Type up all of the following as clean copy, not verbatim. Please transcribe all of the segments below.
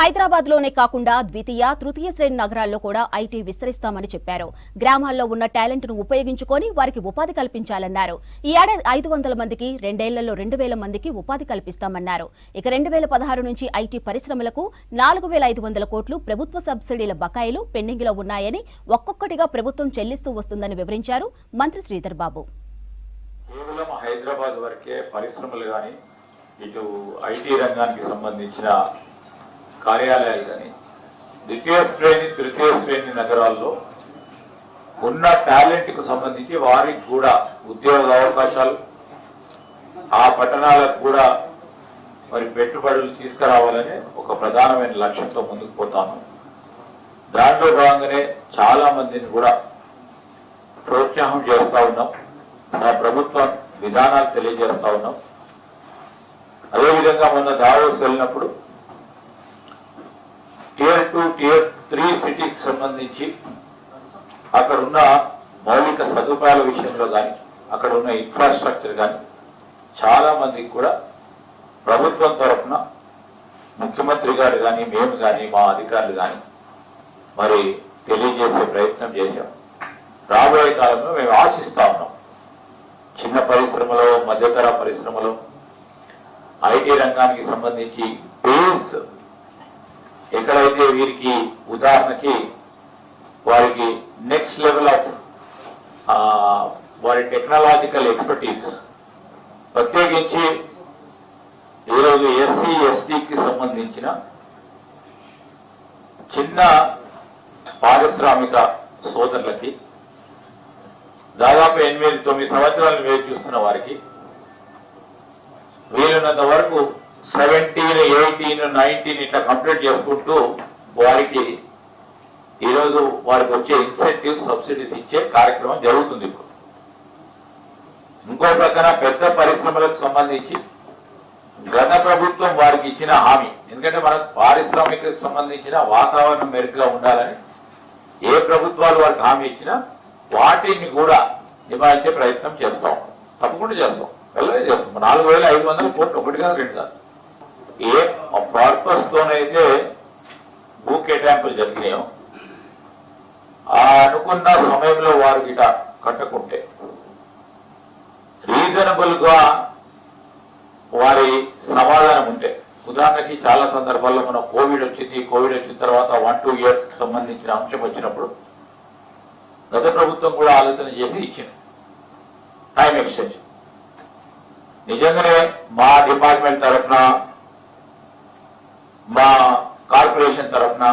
హైదరాబాద్ లోనే కాకుండా ద్వితీయ తృతీయ శ్రేణి నగరాల్లో కూడా ఐటీ విస్తరిస్తామని చెప్పారు. గ్రామాల్లో ఉన్న టాలెంట్ ను ఉపయోగించుకొని వారికి ఉపాధి కల్పించాలన్నారు. ఈ ఏడాది 500 మందికి, రెండేళ్లలో 2000 మందికి ఉపాధి కల్పిస్తామన్నారు. ఇక 2016 నుంచి ఐటీ పరిశ్రమలకు 4500 కోట్లు ప్రభుత్వ సబ్సిడీల బకాయిలు పెండింగ్ లో ఉన్నాయని ఒక్కొక్కటిగా ప్రభుత్వం చెల్లిస్తూ వస్తుందని వివరించారు మంత్రి శ్రీధర్ బాబు. కేవలం హైదరాబాద్ వరకే పరిశ్రమలు గాని ఇటు ఐటీ రంగానికి సంబంధించిన కార్యాలయాలు కానీ ద్వితీయ శ్రేణి తృతీయ శ్రేణి నగరాల్లో ఉన్న టాలెంట్ కు సంబంధించి వారికి కూడా ఉద్యోగ అవకాశాలు, ఆ పట్టణాలకు కూడా మరి పెట్టుబడులు తీసుకురావాలనే ఒక ప్రధానమైన లక్ష్యంతో ముందుకు పోతాము. దాంట్లో భాగంగానే చాలా మందిని కూడా ప్రోత్సాహం చేస్తా ఉన్నాం. మా ప్రభుత్వం విధానాలు తెలియజేస్తా ఉన్నాం. అదేవిధంగా మొన్న దావోస్ వెళ్ళినప్పుడు టియర్ 2, టియర్ 3 సిటీకి సంబంధించి అక్కడ ఉన్న మౌలిక సదుపాయాల విషయంలో కానీ అక్కడ ఉన్న ఇన్ఫ్రాస్ట్రక్చర్ కానీ చాలా మందికి కూడా ప్రభుత్వం తరఫున ముఖ్యమంత్రి గారు కానీ మేము కానీ మా అధికారులు కానీ మరి తెలియజేసే ప్రయత్నం చేశాం. రాబోయే కాలంలో మేము ఆశిస్తా ఉన్నాం. చిన్న పరిశ్రమలో, మధ్యతర పరిశ్రమలో ఐటీ రంగానికి సంబంధించి బేస్ ఎక్కడైతే వీరికి ఉదాహరణకి వారికి నెక్స్ట్ లెవెల్ ఆఫ్ వారి టెక్నాలజికల్ ఎక్స్పర్టీస్, ప్రత్యేకించి ఈరోజు ఎస్సీ ఎస్టీకి సంబంధించిన చిన్న పారిశ్రామిక సోదరులకి దాదాపు 8-9 సంవత్సరాలు వేచి చూస్తున్న వారికి వీలున్నంత వరకు 17, 18, 19 ఇట్లా కంప్లీట్ చేసుకుంటూ వారికి ఈరోజు వారికి వచ్చే ఇన్సెంటివ్స్, సబ్సిడీస్ ఇచ్చే కార్యక్రమం జరుగుతుంది. ఇప్పుడు ఇంకో ప్రక్కన పెద్ద పరిశ్రమలకు సంబంధించి గత ప్రభుత్వం వారికి ఇచ్చిన హామీ, ఎందుకంటే మనకు పారిశ్రామికకు సంబంధించిన వాతావరణం మెరుగ్గా ఉండాలని ఏ ప్రభుత్వాలు వారికి హామీ ఇచ్చినా వాటిని కూడా నివారించే ప్రయత్నం చేస్తాం. తప్పకుండా చేస్తాం, వెళ్ళనే చేస్తాం. 4500 కోట్లు, ఒకటి కాదు రెండు కాదు. ఏ పర్పస్ తోనైతే భూ కేటాయింపులు జరిగినాయో ఆ అనుకున్న సమయంలో వారు గిట కట్టకుంటే రీజనబుల్ గా వారి సమాధానం ఉంటే, ఉదాహరణకి చాలా సందర్భాల్లో మనం కోవిడ్ వచ్చిన తర్వాత 1-2 ఇయర్స్ కి సంబంధించిన అంశం వచ్చినప్పుడు గత ప్రభుత్వం కూడా ఆలోచన చేసి ఇచ్చింది టైం ఎక్స్టెన్షన్. నిజంగానే మా డిపార్ట్మెంట్ తరఫున, మా కార్పొరేషన్ తరఫున,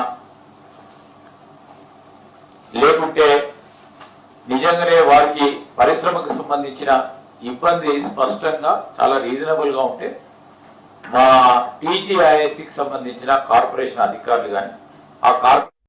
లేకుంటే నిజంగానే వారికి పరిశ్రమకు సంబంధించిన ఇబ్బంది స్పష్టంగా చాలా రీజనబుల్ గా ఉంటే మా టీజీఐఐసికి సంబంధించిన కార్పొరేషన్ అధికారులు కానీ ఆ